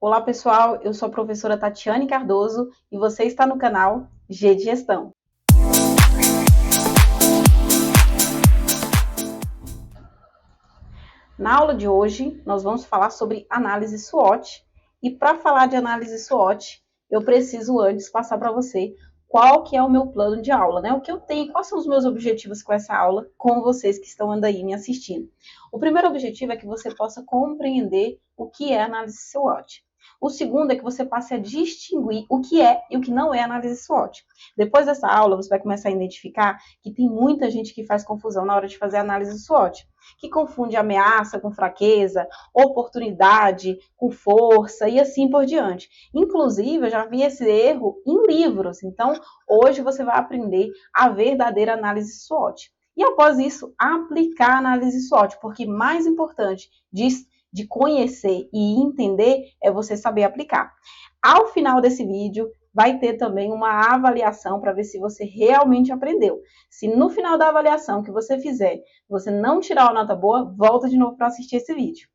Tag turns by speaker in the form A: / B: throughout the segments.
A: Olá, pessoal. Eu sou a professora Tatiane Cardoso e você está no canal G de Gestão. Na aula de hoje, nós vamos falar sobre análise SWOT. E para falar de análise SWOT, eu preciso antes passar para você qual que é o meu plano de aula, né? O que eu tenho, quais são os meus objetivos com essa aula, com vocês que estão andando aí me assistindo. O primeiro objetivo é que você possa compreender o que é análise SWOT. O segundo é que você passe a distinguir o que é e o que não é análise SWOT. Depois dessa aula, você vai começar a identificar que tem muita gente que faz confusão na hora de fazer análise SWOT, que confunde ameaça com fraqueza, oportunidade com força e assim por diante. Inclusive, eu já vi esse erro em livros. Então, hoje você vai aprender a verdadeira análise SWOT. E após isso, aplicar a análise SWOT, porque mais importante de conhecer e entender é você saber aplicar. Ao final desse vídeo, vai ter também uma avaliação para ver se você realmente aprendeu. Se no final da avaliação que você fizer, você não tirar uma nota boa, volta de novo para assistir esse vídeo.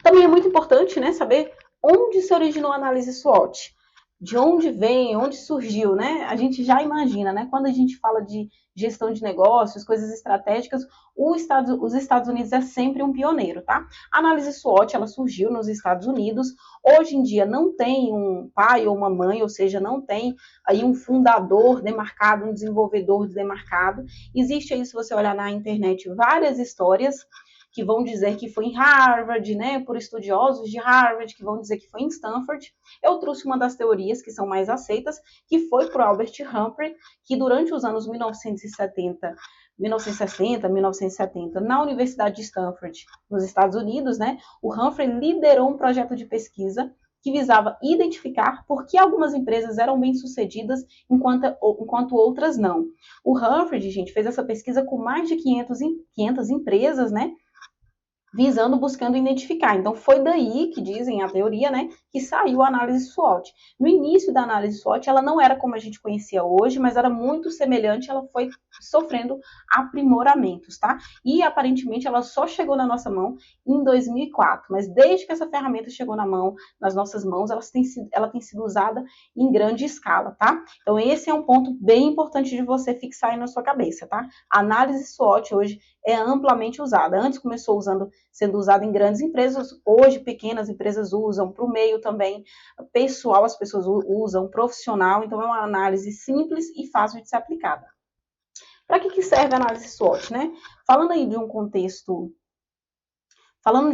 A: Também é muito importante, né, saber onde se originou a análise SWOT. De onde vem, onde surgiu, né? A gente já imagina, né? Quando a gente fala de gestão de negócios, coisas estratégicas, os Estados Unidos é sempre um pioneiro, tá? A análise SWOT, ela surgiu nos Estados Unidos. Hoje em dia não tem um pai ou uma mãe, ou seja, não tem aí um fundador demarcado, um desenvolvedor demarcado. Existe aí, se você olhar na internet, várias histórias que vão dizer que foi em Harvard, né, por estudiosos de Harvard, que vão dizer que foi em Stanford. Eu trouxe uma das teorias que são mais aceitas, que foi por Albert Humphrey, que durante os anos 1960, 1970, na Universidade de Stanford, nos Estados Unidos, né, o Humphrey liderou um projeto de pesquisa que visava identificar por que algumas empresas eram bem-sucedidas enquanto outras não. O Humphrey, gente, fez essa pesquisa com mais de 500 empresas, né, visando, buscando identificar. Então, foi daí que dizem a teoria, né, que saiu a análise SWOT. No início da análise SWOT, ela não era como a gente conhecia hoje, mas era muito semelhante, ela foi sofrendo aprimoramentos, tá? E, aparentemente, ela só chegou na nossa mão em 2004, mas desde que essa ferramenta chegou nas nossas mãos, ela tem sido usada em grande escala, tá? Então, esse é um ponto bem importante de você fixar aí na sua cabeça, tá? A análise SWOT hoje é amplamente usada. Antes começou sendo usada em grandes empresas, hoje pequenas empresas usam, para o meio também pessoal as pessoas usam, profissional, então é uma análise simples e fácil de ser aplicada. Para que serve a análise SWOT, né? Falando de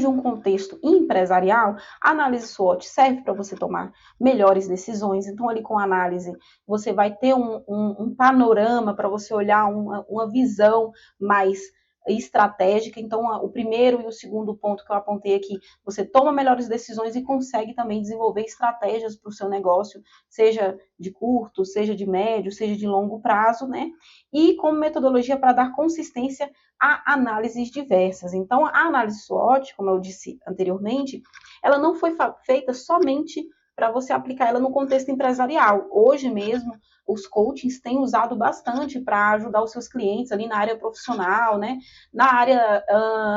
A: um contexto empresarial, a análise SWOT serve para você tomar melhores decisões. Então, ali com a análise, você vai ter um panorama para você olhar uma visão mais estratégica. Então, o primeiro e o segundo ponto que eu apontei aqui, você toma melhores decisões e consegue também desenvolver estratégias para o seu negócio, seja de curto, seja de médio, seja de longo prazo, né? E como metodologia para dar consistência a análises diversas. Então, a análise SWOT, como eu disse anteriormente, ela não foi feita somente para você aplicar ela no contexto empresarial. Hoje mesmo, os coachings têm usado bastante para ajudar os seus clientes ali na área profissional, né? Na área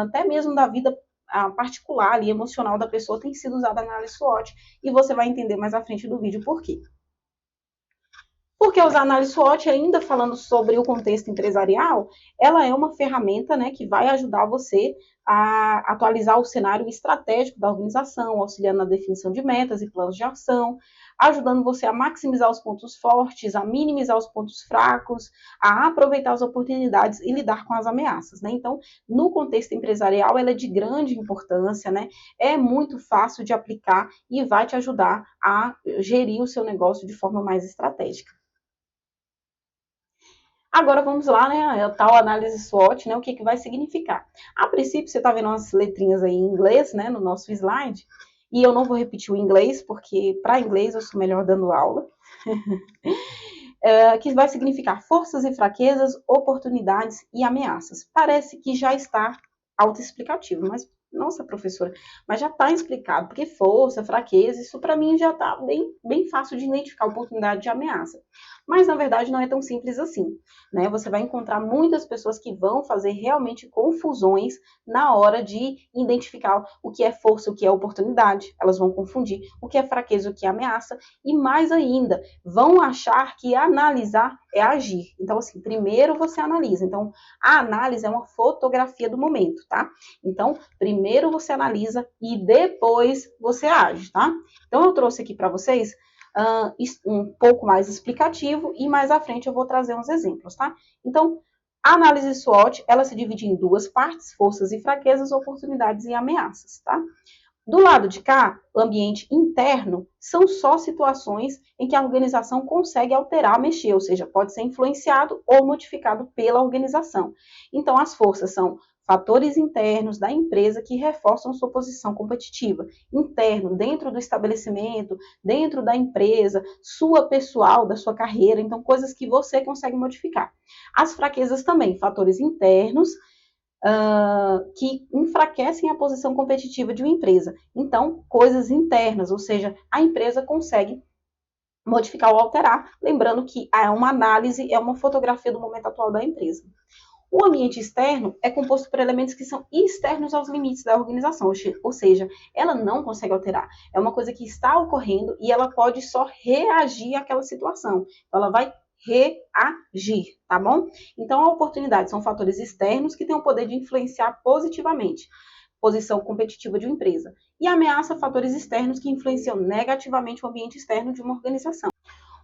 A: até mesmo da vida particular e emocional da pessoa tem sido usada a análise SWOT. E você vai entender mais à frente do vídeo por quê. Porque usar análise SWOT, ainda falando sobre o contexto empresarial, ela é uma ferramenta, né, que vai ajudar você a atualizar o cenário estratégico da organização, auxiliando na definição de metas e planos de ação, ajudando você a maximizar os pontos fortes, a minimizar os pontos fracos, a aproveitar as oportunidades e lidar com as ameaças, né? Então, no contexto empresarial, ela é de grande importância, né? É muito fácil de aplicar e vai te ajudar a gerir o seu negócio de forma mais estratégica. Agora vamos lá, né? A tal análise SWOT, né? O que vai significar? A princípio, você está vendo umas letrinhas aí em inglês, né? No nosso slide. E eu não vou repetir o inglês, porque para inglês eu sou melhor dando aula. Que vai significar forças e fraquezas, oportunidades e ameaças. Parece que já está autoexplicativo, mas Nossa, professora, mas já está explicado, porque força, fraqueza, isso para mim já está bem fácil de identificar oportunidade de ameaça. Mas, na verdade, não é tão simples assim, né? Você vai encontrar muitas pessoas que vão fazer realmente confusões na hora de identificar o que é força, o que é oportunidade. Elas vão confundir o que é fraqueza, o que é ameaça, e mais ainda, vão achar que analisar é agir. Então, assim, primeiro você analisa. Então, a análise é uma fotografia do momento, tá? Então, primeiro você analisa e depois você age, tá? Então, eu trouxe aqui para vocês um pouco mais explicativo e mais à frente eu vou trazer uns exemplos, tá? Então, a análise SWOT, ela se divide em duas partes, forças e fraquezas, oportunidades e ameaças, tá? Do lado de cá, o ambiente interno são só situações em que a organização consegue alterar, mexer, ou seja, pode ser influenciado ou modificado pela organização. Então, as forças são fatores internos da empresa que reforçam sua posição competitiva. Interno, dentro do estabelecimento, dentro da empresa, sua pessoal, da sua carreira, então coisas que você consegue modificar. As fraquezas também, fatores internos, que enfraquecem a posição competitiva de uma empresa. Então, coisas internas, ou seja, a empresa consegue modificar ou alterar, lembrando que uma análise é uma fotografia do momento atual da empresa. O ambiente externo é composto por elementos que são externos aos limites da organização, ou seja, ela não consegue alterar. É uma coisa que está ocorrendo e ela pode só reagir àquela situação. Então, ela vai reagir, tá bom? Então, a oportunidade são fatores externos que têm o poder de influenciar positivamente posição competitiva de uma empresa. E a ameaça, fatores externos que influenciam negativamente o ambiente externo de uma organização.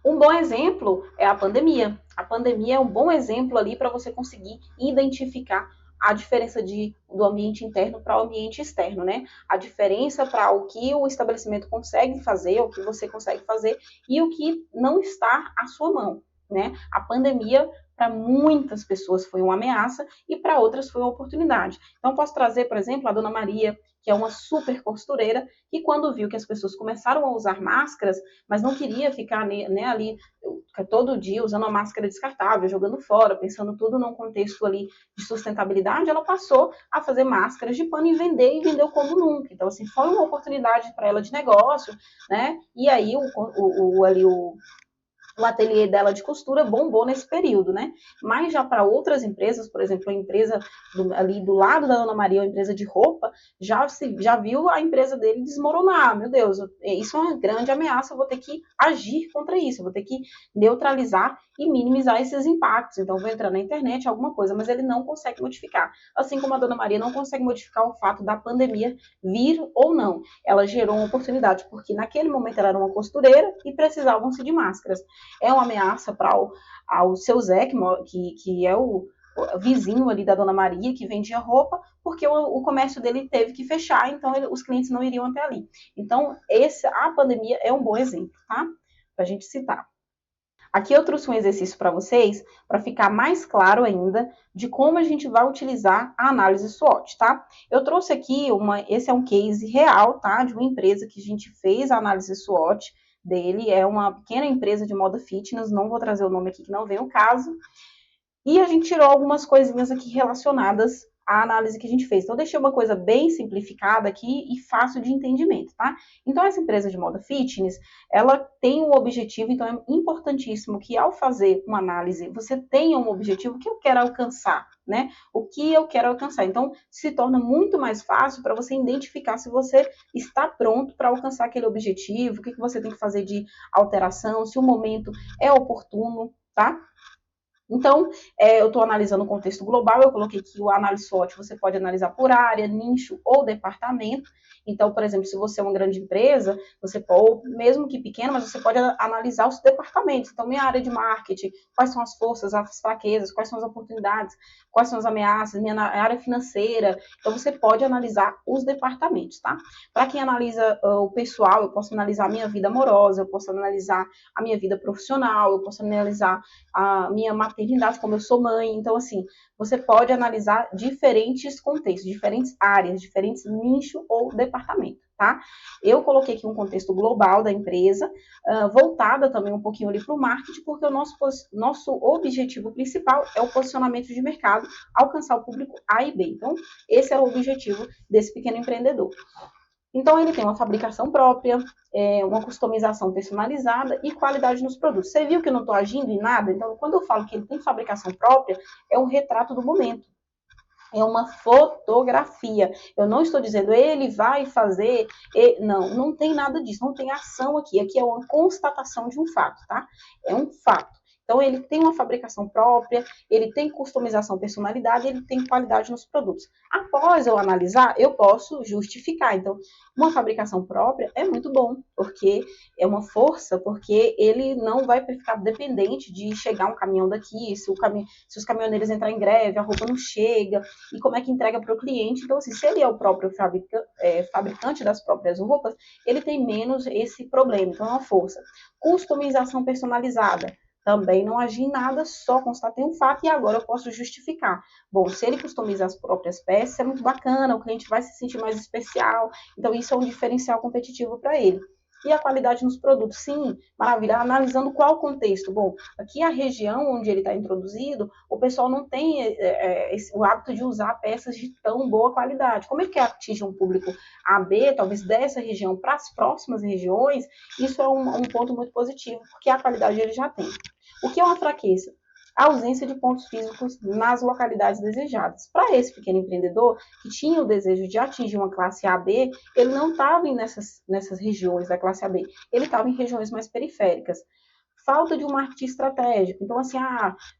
A: Um bom exemplo é a pandemia. A pandemia é um bom exemplo ali para você conseguir identificar a diferença do ambiente interno para o ambiente externo, né? A diferença para o que o estabelecimento consegue fazer, o que você consegue fazer e o que não está à sua mão, né? A pandemia para muitas pessoas foi uma ameaça e para outras foi uma oportunidade. Então, posso trazer, por exemplo, a Dona Maria, que é uma super costureira, que quando viu que as pessoas começaram a usar máscaras, mas não queria ficar né, ali todo dia usando uma máscara descartável, jogando fora, pensando tudo num contexto ali de sustentabilidade, ela passou a fazer máscaras de pano e vendeu como nunca. Então, assim, foi uma oportunidade para ela de negócio, né? E aí o ateliê dela de costura bombou nesse período, né? Mas já para outras empresas, por exemplo, a empresa ali do lado da Dona Maria, a empresa de roupa, já viu a empresa dele desmoronar. Meu Deus, isso é uma grande ameaça, eu vou ter que agir contra isso, eu vou ter que neutralizar e minimizar esses impactos. Então, vou entrar na internet, alguma coisa, mas ele não consegue modificar. Assim como a Dona Maria não consegue modificar o fato da pandemia vir ou não. Ela gerou uma oportunidade, porque naquele momento ela era uma costureira e precisavam-se de máscaras. É uma ameaça para o seu Zé, que é o vizinho ali da Dona Maria, que vendia roupa, porque o comércio dele teve que fechar, então os clientes não iriam até ali. Então, a pandemia é um bom exemplo, tá? Para a gente citar. Aqui eu trouxe um exercício para vocês, para ficar mais claro ainda de como a gente vai utilizar a análise SWOT, tá? Eu trouxe aqui, esse é um case real, tá? De uma empresa que a gente fez a análise SWOT dele, é uma pequena empresa de moda fitness, não vou trazer o nome aqui que não vem o caso, e a gente tirou algumas coisinhas aqui relacionadas à análise que a gente fez. Então, eu deixei uma coisa bem simplificada aqui e fácil de entendimento, tá? Então, essa empresa de moda fitness, ela tem um objetivo, então é importantíssimo que ao fazer uma análise, você tenha um objetivo que eu quero alcançar, né? O que eu quero alcançar. Então, se torna muito mais fácil para você identificar se você está pronto para alcançar aquele objetivo, o que você tem que fazer de alteração, se o momento é oportuno, tá? Então, eu estou analisando o contexto global, eu coloquei que o análise SWOT você pode analisar por área, nicho ou departamento. Então, por exemplo, se você é uma grande empresa, você pode, mesmo que pequena, mas você pode analisar os departamentos. Então, minha área de marketing, quais são as forças, as fraquezas, quais são as oportunidades, quais são as ameaças, minha área financeira. Então, você pode analisar os departamentos, tá? Para quem analisa o pessoal, eu posso analisar a minha vida amorosa, eu posso analisar a minha vida profissional, eu posso analisar a minha maternidade, como eu sou mãe. Então, assim, você pode analisar diferentes contextos, diferentes áreas, diferentes nichos ou departamentos, tá? tá? Eu coloquei aqui um contexto global da empresa, voltada também um pouquinho ali para o marketing, porque o nosso objetivo principal é o posicionamento de mercado, alcançar o público A e B. Então, esse é o objetivo desse pequeno empreendedor. Então, ele tem uma fabricação própria, uma customização personalizada e qualidade nos produtos. Você viu que eu não estou agindo em nada? Então, quando eu falo que ele tem fabricação própria, é um retrato do momento. É uma fotografia. Eu não estou dizendo ele vai fazer. Não, não tem nada disso. Não tem ação aqui. Aqui é uma constatação de um fato, tá? É um fato. Então, ele tem uma fabricação própria, ele tem customização, personalidade, ele tem qualidade nos produtos. Após eu analisar, eu posso justificar. Então, uma fabricação própria é muito bom, porque é uma força, porque ele não vai ficar dependente de chegar um caminhão daqui, se os caminhoneiros entrarem em greve, a roupa não chega, e como é que entrega para o cliente. Então, assim, se ele é o próprio fabricante das próprias roupas, ele tem menos esse problema. Então, é uma força. Customização personalizada. Também não agi em nada, só constatei um fato e agora eu posso justificar. Bom, se ele customiza as próprias peças, é muito bacana, o cliente vai se sentir mais especial, então isso é um diferencial competitivo para ele. E a qualidade nos produtos, sim, maravilha. Analisando qual o contexto. Bom, aqui a região onde ele está introduzido, o pessoal não tem o hábito de usar peças de tão boa qualidade. Como ele quer atingir um público A, B, talvez dessa região para as próximas regiões, isso é um ponto muito positivo, porque a qualidade ele já tem. O que é uma fraqueza? A ausência de pontos físicos nas localidades desejadas. Para esse pequeno empreendedor que tinha o desejo de atingir uma classe AB, ele não estava nessas regiões da classe AB, ele estava em regiões mais periféricas. Falta de um marketing estratégico. Então, assim,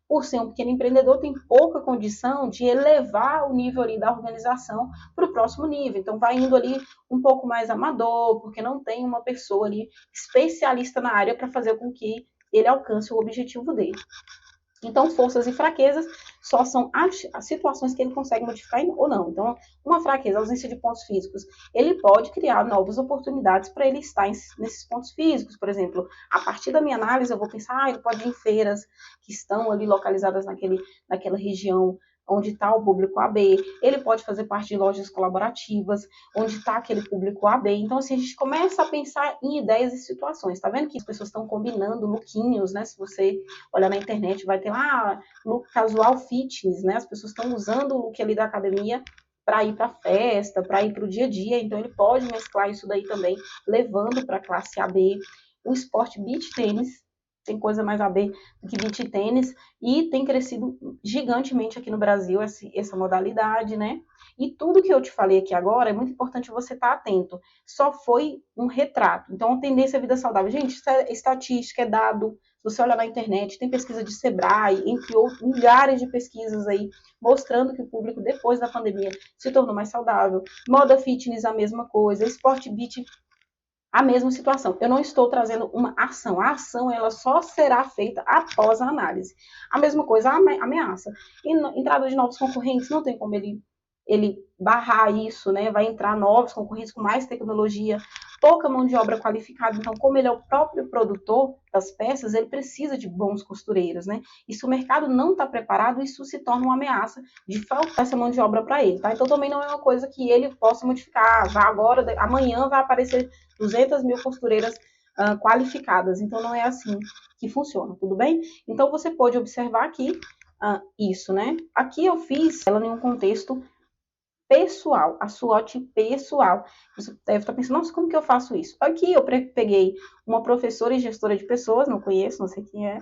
A: por ser um pequeno empreendedor, tem pouca condição de elevar o nível ali da organização para o próximo nível. Então, vai indo ali um pouco mais amador, porque não tem uma pessoa ali especialista na área para fazer com que ele alcance o objetivo dele. Então, forças e fraquezas só são as situações que ele consegue modificar ou não. Então, uma fraqueza, ausência de pontos físicos, ele pode criar novas oportunidades para ele estar nesses pontos físicos. Por exemplo, a partir da minha análise, eu vou pensar, ele pode ir em feiras que estão ali localizadas naquela região onde está o público AB, ele pode fazer parte de lojas colaborativas, onde está aquele público AB. Então, assim, a gente começa a pensar em ideias e situações. Tá vendo que as pessoas estão combinando lookinhos, né? Se você olhar na internet, vai ter lá look casual fitness, né? As pessoas estão usando o look ali da academia para ir para festa, para ir para o dia a dia. Então, ele pode mesclar isso daí também, levando para a classe AB. O esporte beach tênis, tem coisa mais a ver do que beach tênis, e tem crescido gigantemente aqui no Brasil essa modalidade, né? E tudo que eu te falei aqui agora, é muito importante você estar atento. Só foi um retrato. Então, a tendência à vida saudável. Gente, isso é estatística, é dado. Se você olhar na internet, tem pesquisa de Sebrae, entre outros, milhares de pesquisas aí, mostrando que o público, depois da pandemia, se tornou mais saudável. Moda fitness, a mesma coisa. Esporte beach, a mesma situação. Eu não estou trazendo uma ação. A ação ela só será feita após a análise. A mesma coisa, a ameaça. Entrada de novos concorrentes, não tem como ele barrar isso, né? Vai entrar novos concorrentes com mais tecnologia, pouca mão de obra qualificada. Então, como ele é o próprio produtor das peças, ele precisa de bons costureiros, né? E se o mercado não está preparado, isso se torna uma ameaça de faltar essa mão de obra para ele, tá? Então, também não é uma coisa que ele possa modificar. Já agora, amanhã vai aparecer 200 mil costureiras qualificadas. Então, não é assim que funciona, tudo bem? Então, você pode observar aqui isso, né? Aqui eu fiz ela em um contexto pessoal, a SWOT pessoal. Você deve estar pensando, nossa, como que eu faço isso? Aqui eu peguei uma professora e gestora de pessoas, não conheço, não sei quem é.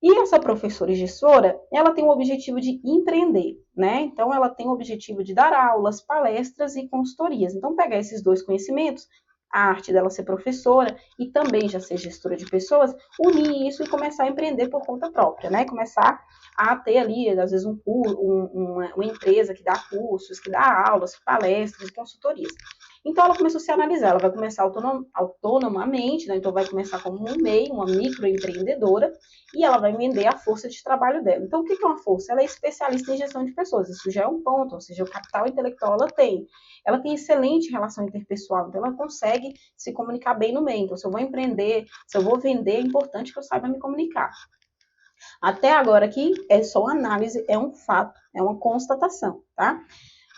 A: E essa professora e gestora, ela tem o objetivo de empreender, né? Então, ela tem o objetivo de dar aulas, palestras e consultorias. Então, pegar esses dois conhecimentos, a arte dela ser professora e também já ser gestora de pessoas, unir isso e começar a empreender por conta própria, né? Começar a ter ali, às vezes, uma empresa que dá cursos, que dá aulas, palestras, consultorias. Então, ela começou a se analisar, ela vai começar autonomamente, né? Então, vai começar como um MEI, uma microempreendedora, e ela vai vender a força de trabalho dela. Então, o que é uma força? Ela é especialista em gestão de pessoas, isso já é um ponto, ou seja, o capital intelectual ela tem. Ela tem excelente relação interpessoal, então ela consegue se comunicar bem no meio. Então, se eu vou empreender, se eu vou vender, é importante que eu saiba me comunicar. Até agora aqui é só análise, é um fato, é uma constatação, tá?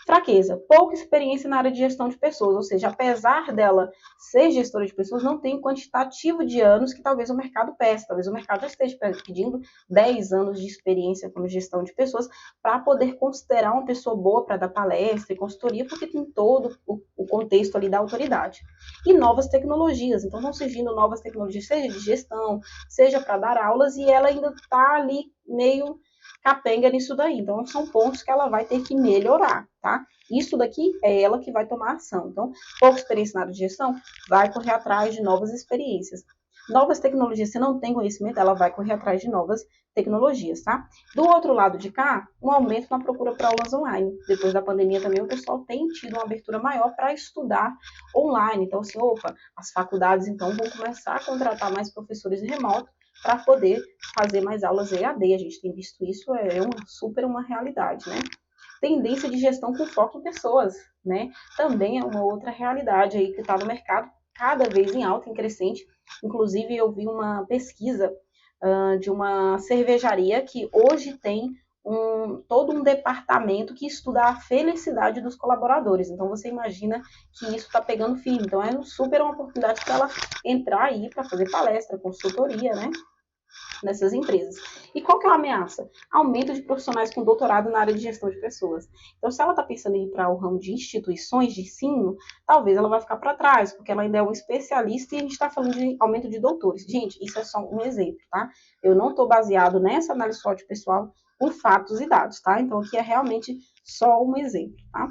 A: Fraqueza, pouca experiência na área de gestão de pessoas, ou seja, apesar dela ser gestora de pessoas, não tem quantitativo de anos que talvez o mercado peça, talvez o mercado já esteja pedindo 10 anos de experiência como gestão de pessoas para poder considerar uma pessoa boa para dar palestra e consultoria, porque tem todo o contexto ali da autoridade. E novas tecnologias, então estão surgindo novas tecnologias, seja de gestão, seja para dar aulas, e ela ainda está ali meio capenga nisso daí. Então, são pontos que ela vai ter que melhorar, tá? Isso daqui é ela que vai tomar ação. Então, pouca experiência na área de gestão, vai correr atrás de novas experiências. Novas tecnologias, se não tem conhecimento, ela vai correr atrás de novas tecnologias, tá? Do outro lado de cá, um aumento na procura para aulas online. Depois da pandemia também, o pessoal tem tido uma abertura maior para estudar online. Então, assim, opa, as faculdades, então, vão começar a contratar mais professores remotos para poder fazer mais aulas EAD. A gente tem visto isso, é uma realidade, né? Tendência de gestão com foco em pessoas, né? Também é uma outra realidade aí que está no mercado, cada vez em alta, em crescente. Inclusive, eu vi uma pesquisa de uma cervejaria que hoje tem todo um departamento que estuda a felicidade dos colaboradores. Então, você imagina que isso está pegando firme. Então, é super uma oportunidade para ela entrar aí para fazer palestra, consultoria, né? Nessas empresas. E qual que é a ameaça? Aumento de profissionais com doutorado na área de gestão de pessoas. Então, se ela está pensando em ir para o ramo de instituições de ensino, talvez ela vai ficar para trás, porque ela ainda é um especialista e a gente está falando de aumento de doutores. Gente, isso é só um exemplo, tá? Eu não estou baseado nessa análise SWOT pessoal com fatos e dados, tá? Então, aqui é realmente só um exemplo, tá?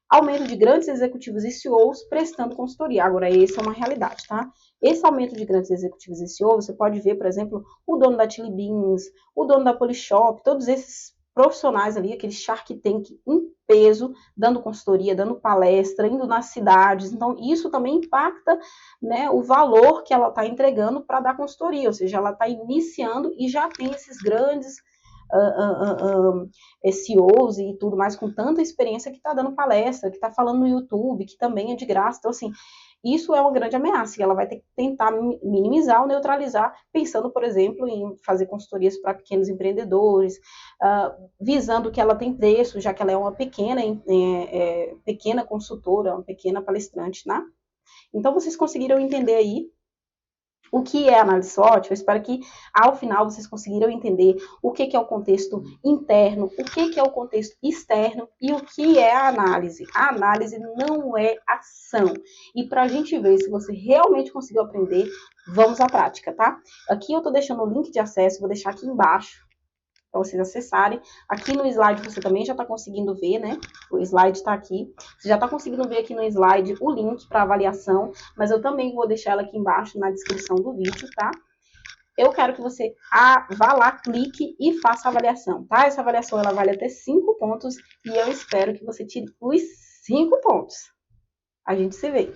A: Aumento de grandes executivos e CEOs prestando consultoria. Agora, essa é uma realidade, tá? Esse aumento de grandes executivos e CEOs, você pode ver, por exemplo, o dono da Chili Beans, o dono da Polishop, todos esses profissionais ali, aquele Shark Tank em peso, dando consultoria, dando palestra, indo nas cidades. Então, isso também impacta, né, o valor que ela está entregando para dar consultoria, ou seja, ela está iniciando e já tem esses grandes CEOs e tudo mais com tanta experiência que está dando palestra, que está falando no YouTube, que também é de graça. Então, assim, isso é uma grande ameaça e ela vai ter que tentar minimizar ou neutralizar, pensando, por exemplo, em fazer consultorias para pequenos empreendedores, visando que ela tem preço, já que ela é uma pequena consultora, uma pequena palestrante, né? Então, vocês conseguiram entender aí o que é análise SWOT. Eu espero que ao final vocês conseguiram entender o que é o contexto interno, o que é o contexto externo e o que é a análise. A análise não é ação. E para a gente ver se você realmente conseguiu aprender, vamos à prática, tá? Aqui eu estou deixando o link de acesso, vou deixar aqui embaixo para vocês acessarem. Aqui no slide você também já está conseguindo ver, né? O slide está aqui. Você já está conseguindo ver aqui no slide o link para avaliação, mas eu também vou deixar ela aqui embaixo na descrição do vídeo, tá? Eu quero que você vá lá, clique e faça a avaliação, tá? Essa avaliação ela vale até 5 pontos e eu espero que você tire os 5 pontos. A gente se vê.